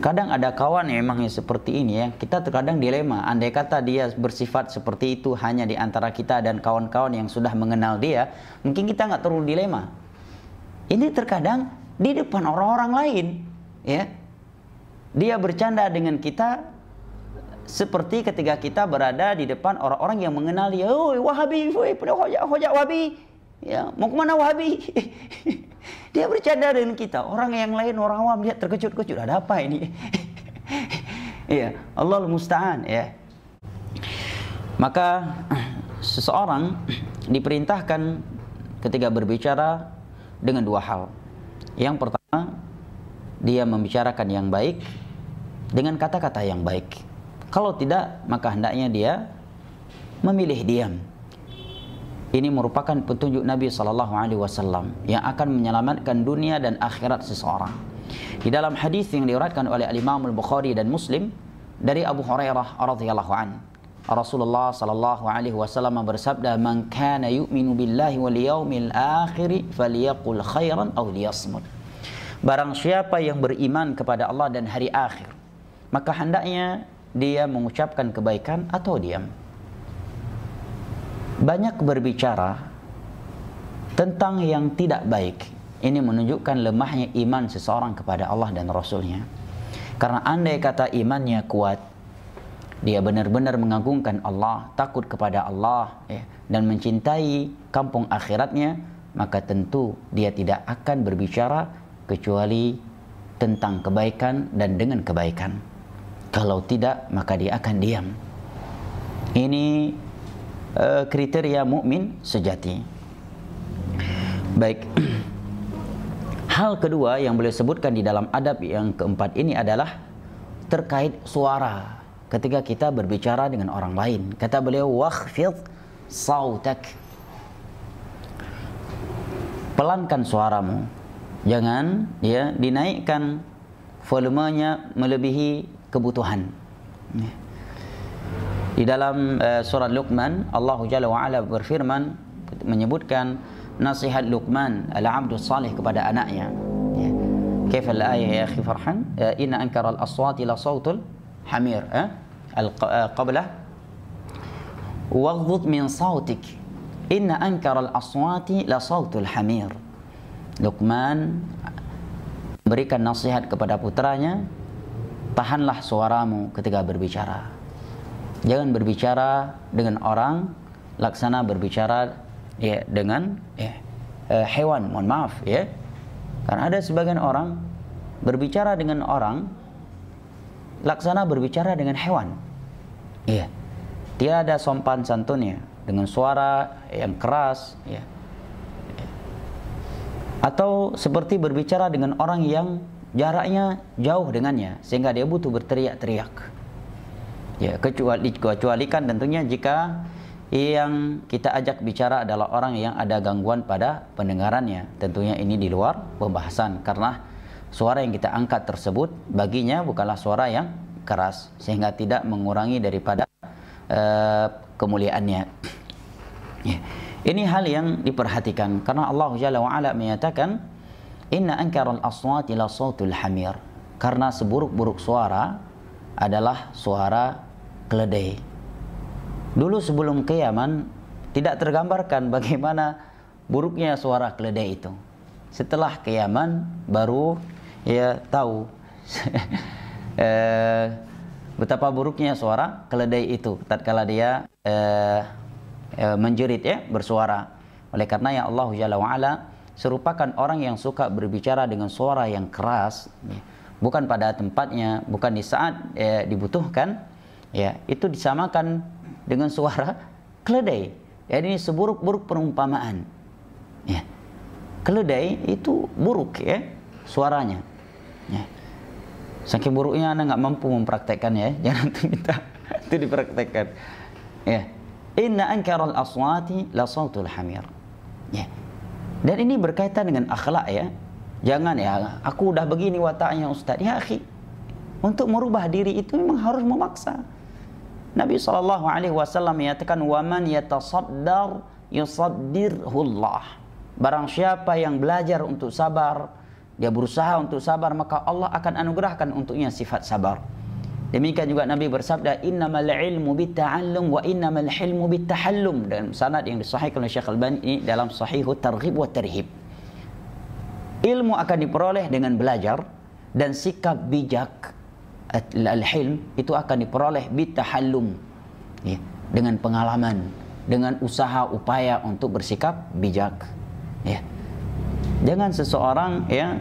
Kadang ada kawan yang memang seperti ini ya. Kita terkadang dilema. Andai kata dia bersifat seperti itu hanya di antara kita dan kawan-kawan yang sudah mengenal dia, mungkin kita nggak terlalu dilema. Ini terkadang di depan orang-orang lain, ya. Dia bercanda dengan kita seperti ketika kita berada di depan orang-orang yang mengenal dia. "Oi, Wahabi, woi, pada hojak Wahabi. Ya, mau kemana Wahabi?" Dia bercanda dengan kita. Orang yang lain, orang awam, dia terkejut-kejut. Ada apa ini? Ya, Allahul musta'an, ya. Maka seseorang diperintahkan ketika berbicara dengan dua hal. Yang pertama, dia membicarakan yang baik dengan kata-kata yang baik. Kalau tidak, maka hendaknya dia memilih diam. Ini merupakan petunjuk Nabi SAW yang akan menyelamatkan dunia dan akhirat seseorang. Di dalam hadis yang diriwayatkan oleh Imam Al-Bukhari dan Muslim dari Abu Hurairah radhiyallahu an, Rasulullah SAW bersabda, "Man kana yu'minu billahi wal yawmil akhir falyaqul khairan aw liyasmut." Barang siapa yang beriman kepada Allah dan hari akhir, maka hendaknya dia mengucapkan kebaikan atau diam. Banyak berbicara tentang yang tidak baik. Ini menunjukkan lemahnya iman seseorang kepada Allah dan Rasulnya. Karena andai kata imannya kuat, dia benar-benar mengagungkan Allah, takut kepada Allah, ya, dan mencintai kampung akhiratnya, maka tentu dia tidak akan berbicara kecuali tentang kebaikan dan dengan kebaikan. Kalau tidak, maka dia akan diam. Ini kriteria mukmin sejati. Baik. Hal kedua yang beliau sebutkan di dalam adab yang keempat ini adalah terkait suara ketika kita berbicara dengan orang lain. Kata beliau, "Wakhfid sautak." Pelankan suaramu. Jangan ya dinaikkan volumenya melebihi kebutuhan. Di dalam surat Luqman, Allah Jalla wa Ala berfirman menyebutkan nasihat Luqman al-abdu salih kepada anaknya. Ya. Kaifa al-ayah ya akhi Farhan? Inna ankara al-aswati la sautul hamir. Qabla waghdud min sautik. Inna ankara al-aswati la sautul hamir. Luqman berikan nasihat kepada putranya, tahanlah suaramu ketika berbicara. Jangan berbicara dengan orang laksana berbicara ya dengan hewan, mohon maaf ya. Karena ada sebagian orang berbicara dengan orang laksana berbicara dengan hewan. Iya. Tidak ada sopan santunnya, dengan suara yang keras ya. Atau seperti berbicara dengan orang yang jaraknya jauh dengannya sehingga dia butuh berteriak-teriak. Ya, kecualikan tentunya jika yang kita ajak bicara adalah orang yang ada gangguan pada pendengarannya. Tentunya ini di luar pembahasan karena suara yang kita angkat tersebut baginya bukanlah suara yang keras sehingga tidak mengurangi daripada kemuliaannya. Ya. Ini hal yang diperhatikan karena Allah Jalla wa Ala menyatakan, "Inna ankaral aswati la sautul hamir." Karena seburuk-buruk suara adalah suara keledai. Dulu sebelum kiaman tidak tergambarkan bagaimana buruknya suara keledai itu. Setelah kiaman baru ya tahu betapa buruknya suara keledai itu tatkala dia menjerit ya, bersuara. Oleh karena ya Allah Jalla wa Ala serupakan orang yang suka berbicara dengan suara yang keras, bukan pada tempatnya, bukan di saat dibutuhkan, ya, itu disamakan dengan suara keledai. Jadi ini seburuk-buruk perumpamaan. Ya. Keledai itu buruk ya suaranya. Ya. Saking buruknya Anda nggak mampu mempraktekkannya ya. Jangan minta itu dipraktekkan. Ya. Inna ankaral aswati la sautul hamir. Ya. Dan ini berkaitan dengan akhlak ya. Jangan ya, aku udah begini wataknya Ustaz. Ya akhi, untuk merubah diri itu memang harus memaksa. Nabi SAW menyatakan, "Waman yatasaddar yusaddirhullah." Barang siapa yang belajar untuk sabar dia berusaha untuk sabar, maka Allah akan anugerahkan untuknya sifat sabar. Demikian juga Nabi bersabda, innamal ilmu bitta'allum wa innamal hilmu bittahallum, dalam sanad yang disahihkan oleh Syekh Albani ini dalam Sahihut Targhib wa Tarhib. Ilmu akan diperoleh dengan belajar, dan sikap bijak al-hilm itu akan diperoleh bittahallum, ya, dengan pengalaman, dengan usaha upaya untuk bersikap bijak, ya. Jangan seseorang ya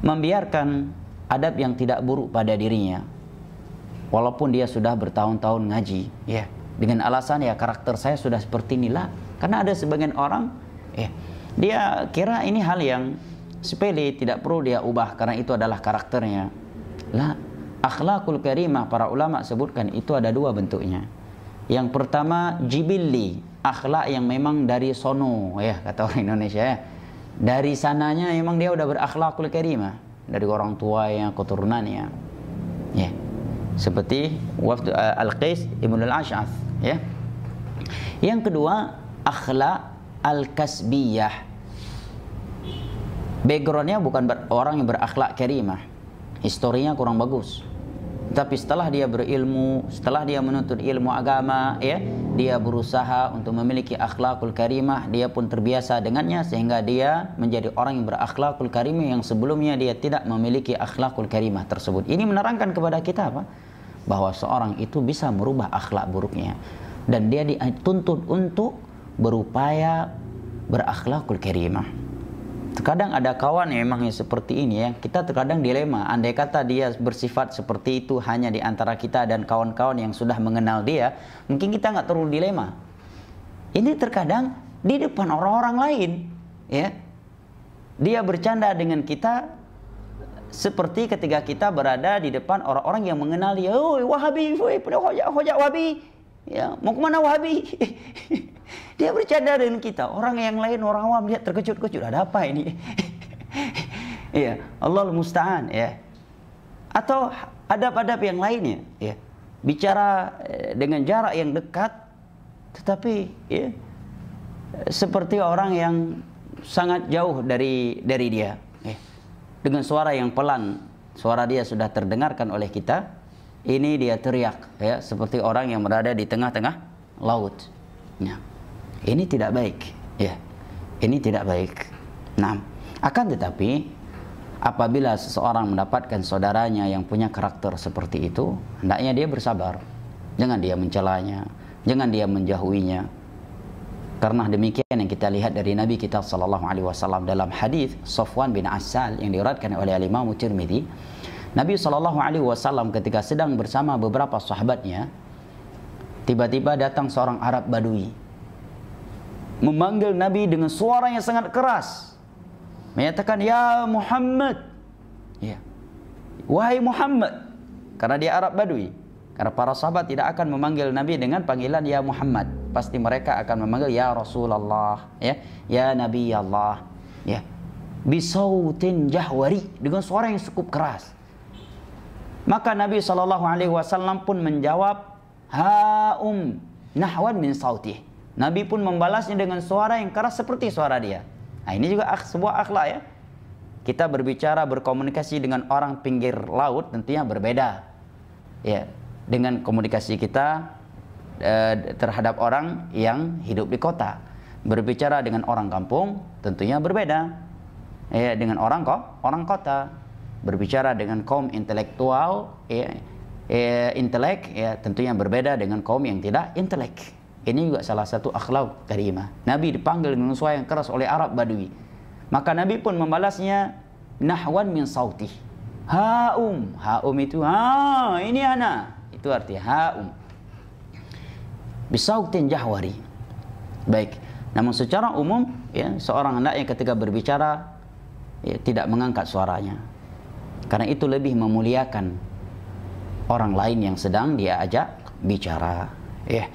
membiarkan adab yang tidak buruk pada dirinya walaupun dia sudah bertahun-tahun ngaji, ya, dengan alasan ya karakter saya sudah seperti inilah. Karena ada sebagian orang ya, dia kira ini hal yang sepele, tidak perlu dia ubah karena itu adalah karakternya. Lah, akhlakul karimah para ulama sebutkan itu ada dua bentuknya. Yang pertama jibilli, akhlak yang memang dari sono, ya kata orang Indonesia, ya. Dari sananya memang dia udah berakhlakul karimah, dari orang tuanya, keturunannya, ya. Seperti wafd Al-Qais Ibn Al-Ash'ath, ya. Yang kedua, akhlak al-kasbiyah. Backgroundnya bukan orang yang berakhlak karimah, historinya kurang bagus. Tapi setelah dia berilmu, setelah dia menuntut ilmu agama, ya, dia berusaha untuk memiliki akhlakul karimah, dia pun terbiasa dengannya sehingga dia menjadi orang yang berakhlakul karimah yang sebelumnya dia tidak memiliki akhlakul karimah tersebut. Ini menerangkan kepada kita apa? Bahwa seorang itu bisa merubah akhlak buruknya dan dia dituntut untuk berupaya berakhlakul karimah. Terkadang ada kawan yang memang seperti ini, ya. Kita terkadang dilema. Andai kata dia bersifat seperti itu hanya di antara kita dan kawan-kawan yang sudah mengenal dia, mungkin kita nggak terlalu dilema. Ini terkadang di depan orang-orang lain, ya. Dia bercanda dengan kita seperti ketika kita berada di depan orang-orang yang mengenal dia. "Oi, Wahabi, woi, pada hojak Wahabi. Ya, mau kemana Wahabi?" Dia bercanda dengan kita. Orang yang lain, orang awam, dia terkejut-kejut. Ada apa ini? Ya, Allahul Musta'an, ya. Atau adab-adab yang lainnya, ya. Bicara dengan jarak yang dekat, tetapi ya, seperti orang yang sangat jauh dari dia, ya. Dengan suara yang pelan, suara dia sudah terdengarkan oleh kita. Ini dia teriak, ya, seperti orang yang berada di tengah-tengah laut. Ya. Ini tidak baik, ya. Ini tidak baik. Nah, akan tetapi apabila seseorang mendapatkan saudaranya yang punya karakter seperti itu, hendaknya dia bersabar. Jangan dia mencelanya, jangan dia menjauhinya. Karena demikian yang kita lihat dari Nabi kita sallallahu alaihi wasallam dalam hadis Safwan bin Assal yang diriwayatkan oleh Imam Tirmidzi. Nabi sallallahu alaihi wasallam ketika sedang bersama beberapa sahabatnya, tiba-tiba datang seorang Arab Badui memanggil Nabi dengan suara yang sangat keras, menyatakan, "Ya Muhammad," ya, "Wahai Muhammad," karena dia Arab Badui. Karena para sahabat tidak akan memanggil Nabi dengan panggilan "Ya Muhammad", pasti mereka akan memanggil "Ya Rasulullah," ya, "Ya Nabi Allah," ya, bisautin jahwari, dengan suara yang cukup keras. Maka Nabi SAW pun menjawab, "Ha'um," nahwan min sautih. Nabi pun membalasnya dengan suara yang keras seperti suara dia. Nah, ini juga sebuah akhlak, ya. Kita berbicara, berkomunikasi dengan orang pinggir laut tentunya berbeda, ya, dengan komunikasi kita terhadap orang yang hidup di kota. Berbicara dengan orang kampung tentunya berbeda, ya, dengan orang kota. Berbicara dengan kaum intelektual, ya, intelek, ya, tentunya berbeda dengan kaum yang tidak intelek. Ini juga salah satu akhlak karimah. Nabi dipanggil dengan suara yang keras oleh Arab Badui. Maka Nabi pun membalasnya nahwan min sautih. Ha'um. Ha'um itu, ini ana. Itu artinya ha'um. Bisautin jahwari. Baik. Namun secara umum, ya, seorang hendaknya ketika berbicara, ya, tidak mengangkat suaranya. Karena itu lebih memuliakan orang lain yang sedang dia ajak bicara, ya.